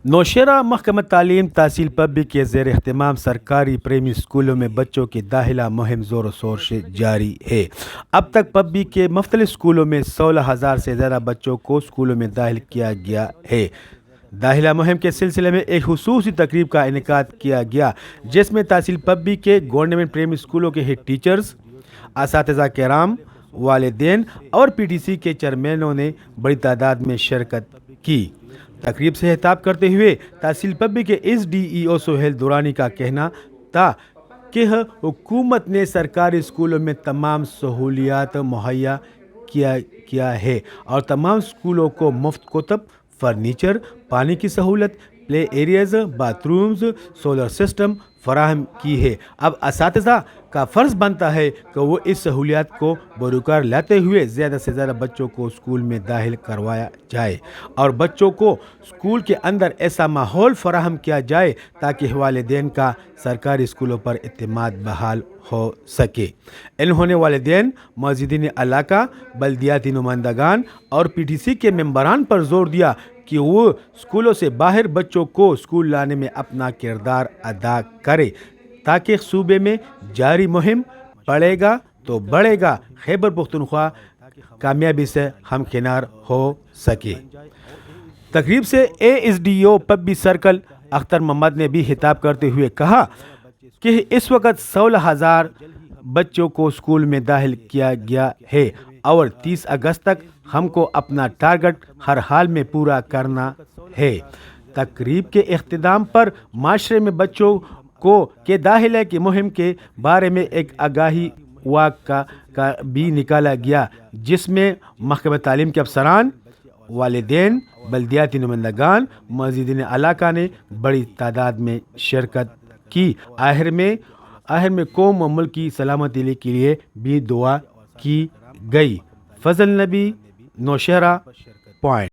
نوشہرہ محکمہ تعلیم تحصیل پبی کے زیر اہتمام سرکاری پریمی اسکولوں میں بچوں کی داخلہ مہم زور و شور سے جاری ہے۔ اب تک پبی کے مختلف اسکولوں میں 16,000 سے زیادہ بچوں کو اسکولوں میں داخل کیا گیا ہے۔ داخلہ مہم کے سلسلے میں ایک خصوصی تقریب کا انعقاد کیا گیا، جس میں تحصیل پبی کے گورنمنٹ پریمی اسکولوں کے ہیڈ ٹیچرز، اساتذہ کرام، والدین اور پی ٹی سی کے چیئرمینوں نے بڑی تعداد میں شرکت کی۔ تقریب سے خطاب کرتے ہوئے تحصیل پبی کے ایس ڈی ای او سہیل دورانی کا کہنا تھا کہ حکومت نے سرکاری اسکولوں میں تمام سہولیات مہیا کیا ہے اور تمام اسکولوں کو مفت کتب، فرنیچر، پانی کی سہولت، play areas, bathrooms, solar system فراہم کی ہے۔ اب اساتذہ کا فرض بنتا ہے کہ وہ اس سہولیات کو بروکار لاتے ہوئے زیادہ سے زیادہ بچوں کو اسکول میں داخل کروایا جائے اور بچوں کو اسکول کے اندر ایسا ماحول فراہم کیا جائے تاکہ والدین کا سرکاری اسکولوں پر اعتماد بحال ہو سکے۔ انہوں نے والدین، معززین علاقہ، بلدیاتی نمائندگان اور پی ٹی سی کے ممبران پر زور دیا کہ وہ اسکولوں سے باہر بچوں کو اسکول لانے میں اپنا کردار ادا کرے تاکہ صوبے میں جاری مہم پڑے گا تو بڑھے گا خیبر پختونخوا کامیابی سے ہمکنار ہو سکے۔ تقریب سے اے ایس ڈی او پبی سرکل اختر محمد نے بھی خطاب کرتے ہوئے کہا کہ اس وقت 16,000 بچوں کو اسکول میں داخل کیا گیا ہے اور 30 اگست تک ہم کو اپنا ٹارگٹ ہر حال میں پورا کرنا ہے۔ تقریب کے اختتام پر معاشرے میں بچوں کے داخلے کی مہم کے بارے میں ایک آگاہی واک کا بھی نکالا گیا، جس میں محکمہ تعلیم کے افسران، والدین، بلدیاتی نمائندگان، معززین علاقہ نے بڑی تعداد میں شرکت کی۔ آخر میں قوم و ملک کی سلامتی کے لیے بھی دعا کی گئی۔ فضل نبی، نوشہرہ پوائنٹ۔